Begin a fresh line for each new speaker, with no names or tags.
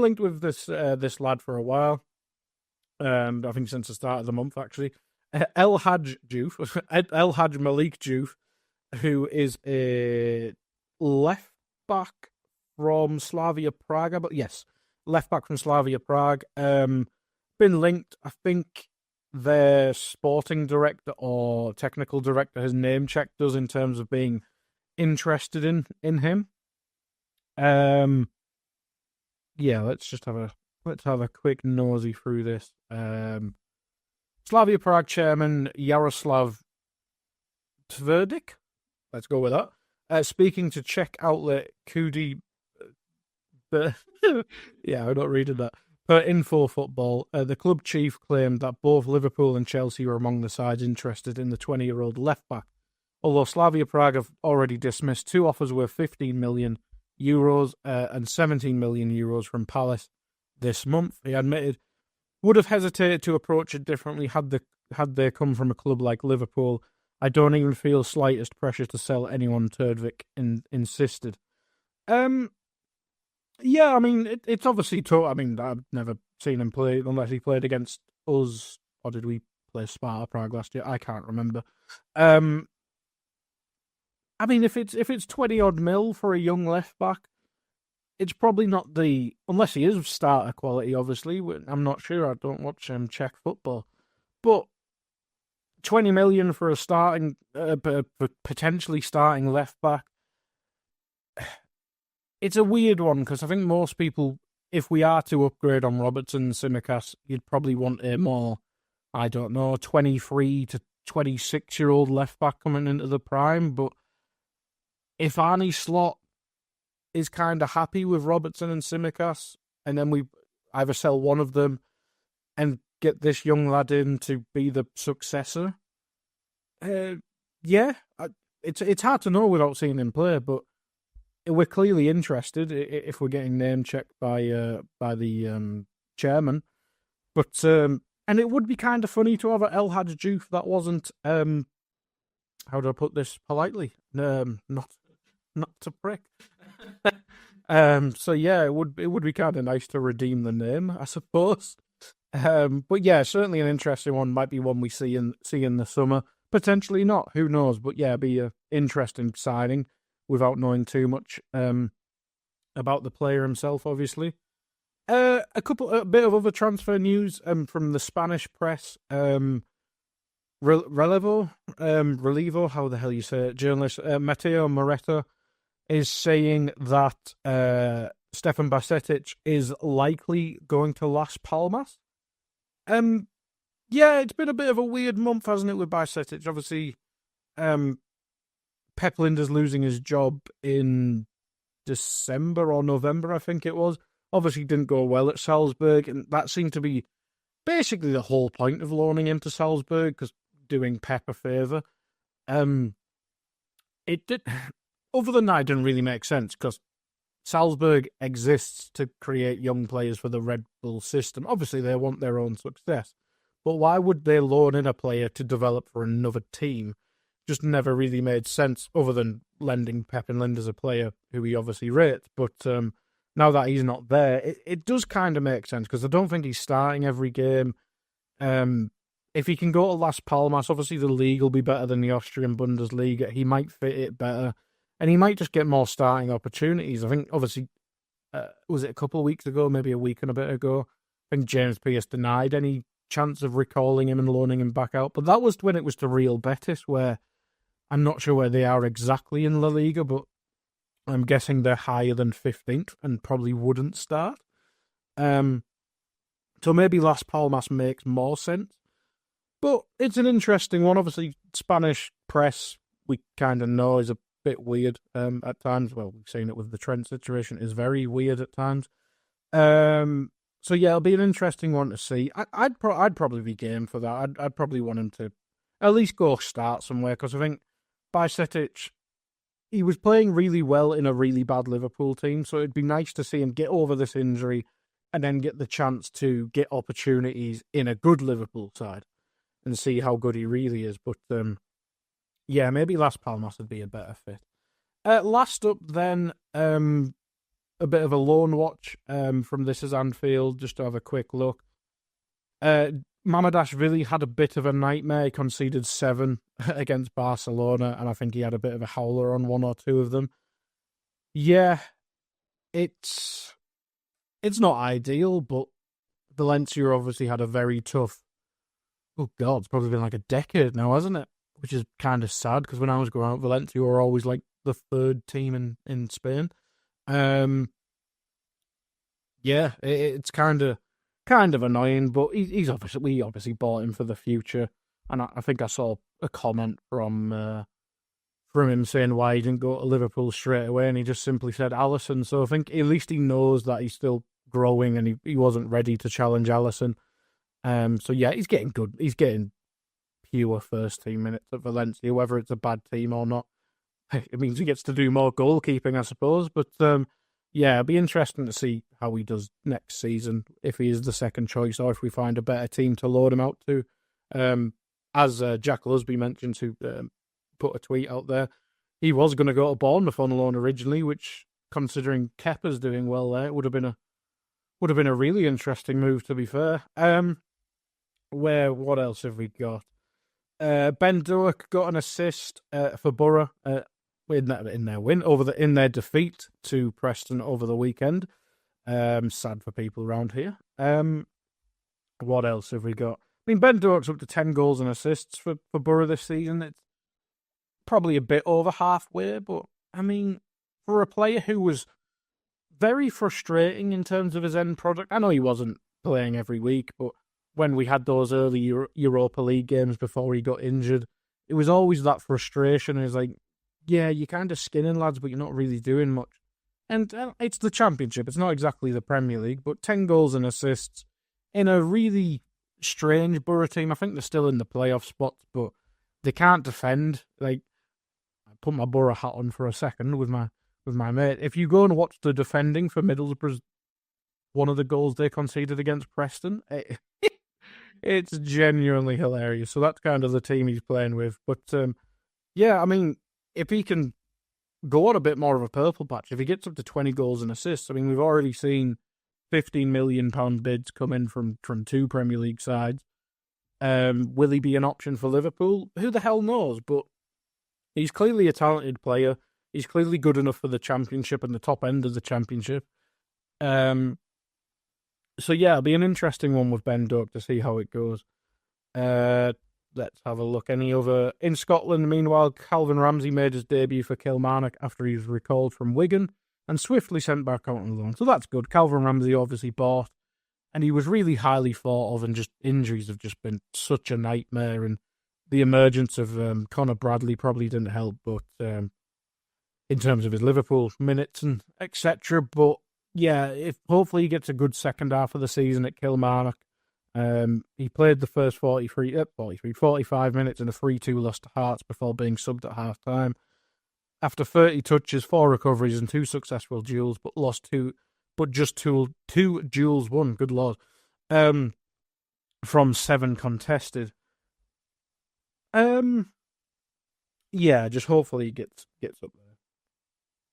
been linked with this lad for a while. I think since the start of the month, actually. El Hadji Malick Diouf, who is a left back from Slavia Prague. But yes, left back from Slavia Prague. Been linked. I think their sporting director or technical director has name checked us in terms of being interested in him. Yeah, let's have a quick nosy through this. Slavia Prague chairman Jaroslav Tvrdik, let's go with that. Speaking to Czech outlet Kudi, yeah, I'm not reading that. Per Info Football, the club chief claimed that both Liverpool and Chelsea were among the sides interested in the 20-year-old left back. Although Slavia Prague have already dismissed two offers worth €15 million and €17 million from Palace this month, he admitted, would have hesitated to approach it differently had they come from a club like Liverpool. I don't even feel slightest pressure to sell anyone, Turdvik insisted. Yeah, I mean, it's obviously tough. I mean, I've never seen him play unless he played against us, or did we play Sparta Prague last year? I can't remember. I mean, if it's 20 odd mil for a young left back, it's probably not unless he is starter quality. Obviously, I'm not sure. I don't watch Czech football, but 20 million for a potentially starting left back. It's a weird one because I think most people, if we are to upgrade on Robertson and Tsimikas, you'd probably want a more, 23 to 26-year-old left back coming into the prime. But if Arne Slot is kind of happy with Robertson and Tsimikas, and then we either sell one of them and get this young lad in to be the successor, it's hard to know without seeing him play, but we're clearly interested if we're getting name checked by the chairman. But and it would be kind of funny to have an El Hadji Diouf that wasn't how do I put this politely? Not to prick. So yeah, it would be kind of nice to redeem the name, I suppose. But yeah, certainly an interesting one. Might be one we see in the summer. Potentially not. Who knows? But yeah, be an interesting signing without knowing too much about the player himself. Obviously, a bit of other transfer news from the Spanish press. Relevo, how the hell you say it? Journalist Mateo Moreta is saying that Stefan Bajcetic is likely going to Las Palmas. Yeah, it's been a bit of a weird month, hasn't it, with Bajcetic? Obviously, Pep Lijnders losing his job in December or November, I think it was. Obviously didn't go well at Salzburg, and that seemed to be basically the whole point of loaning him to Salzburg, because doing Pep a favour. It did. Other than that, it didn't really make sense, because Salzburg exists to create young players for the Red Bull system. Obviously, they want their own success. But why would they loan in a player to develop for another team? Just never really made sense, other than lending Pep and Lijnders a player who he obviously rates. But now that he's not there, it does kind of make sense, because I don't think he's starting every game. If he can go to Las Palmas, obviously the league will be better than the Austrian Bundesliga. He might fit it better, and he might just get more starting opportunities. I think, obviously, was it a couple of weeks ago, maybe a week and a bit ago, I think James Pearce denied any chance of recalling him and loaning him back out. But that was when it was to Real Betis, where I'm not sure where they are exactly in La Liga, but I'm guessing they're higher than 15th and probably wouldn't start. So maybe Las Palmas makes more sense. But it's an interesting one. Obviously, Spanish press, we kind of know, is a bit weird at times. Well, we've seen it with the Trent situation. It's very weird at times. So yeah, it'll be an interesting one to see. I'd probably be game for that. I'd probably want him to at least go start somewhere, because I think Bajcetic, he was playing really well in a really bad Liverpool team, so it'd be nice to see him get over this injury and then get the chance to get opportunities in a good Liverpool side and see how good he really is. But yeah, maybe Las Palmas would be a better fit. Last up then, a bit of a loan watch from This Is Anfield, just to have a quick look. Mamardashvili had a bit of a nightmare. He conceded 7 against Barcelona, and I think he had a bit of a howler on 1 or 2 of them. Yeah, it's not ideal, but Valencia obviously had a very tough... Oh, God, it's probably been like a decade now, hasn't it? Which is kind of sad, because when I was growing up, Valencia were always like the 3rd team in Spain. Yeah, it's kind of annoying, but we obviously bought him for the future, and I think I saw a comment from him saying why he didn't go to Liverpool straight away, and he just simply said Alisson. So I think at least he knows that he's still growing, and he wasn't ready to challenge Alisson. So yeah, he's getting good. He's getting pure first team minutes at Valencia, whether it's a bad team or not. It means he gets to do more goalkeeping, I suppose. But yeah, it'll be interesting to see how he does next season, if he is the second choice or if we find a better team to load him out to. As Jack Lusby mentioned, who put a tweet out there, he was going to go to Bournemouth on loan originally, which, considering Kepa's doing well there, would have been a really interesting move, to be fair. What else have we got? Ben Doak got an assist for Borough in their win in their defeat to Preston over the weekend. Sad for people around here. What else have we got? I mean, Ben Doak's up to 10 goals and assists for Borough this season. It's probably a bit over halfway, but I mean, for a player who was very frustrating in terms of his end product, I know he wasn't playing every week, but when we had those early Europa League games before he got injured, it was always that frustration. It was like, yeah, you're kind of skinning lads, but you're not really doing much. And it's the Championship. It's not exactly the Premier League, but 10 goals and assists in a really strange Borough team. I think they're still in the playoff spots, but they can't defend. Like, I put my Borough hat on for a second with my mate. If you go and watch the defending for Middlesbrough's one of the goals they conceded against Preston, it's genuinely hilarious. So that's kind of the team he's playing with. But yeah, I mean, if he can go on a bit more of a purple patch, if he gets up to 20 goals and assists, I mean, we've already seen £15 million bids come in from 2 Premier League sides. Will he be an option for Liverpool? Who the hell knows? But he's clearly a talented player. He's clearly good enough for the Championship and the top end of the Championship. So yeah, it'll be an interesting one with Ben Doak to see how it goes. Let's have a look. Any other... In Scotland, meanwhile, Calvin Ramsey made his debut for Kilmarnock after he was recalled from Wigan and swiftly sent back out on loan. So that's good. Calvin Ramsey obviously bought, and he was really highly thought of, and just injuries have just been such a nightmare, and the emergence of Conor Bradley probably didn't help, but in terms of his Liverpool minutes and etc. But yeah, if hopefully he gets a good second half of the season at Kilmarnock. He played the first 45 minutes in a 3-2 loss to Hearts before being subbed at half-time. After 30 touches, 4 recoveries and 2 successful duels, but just two duels won, good lord, from 7 contested. Yeah, just hopefully he gets up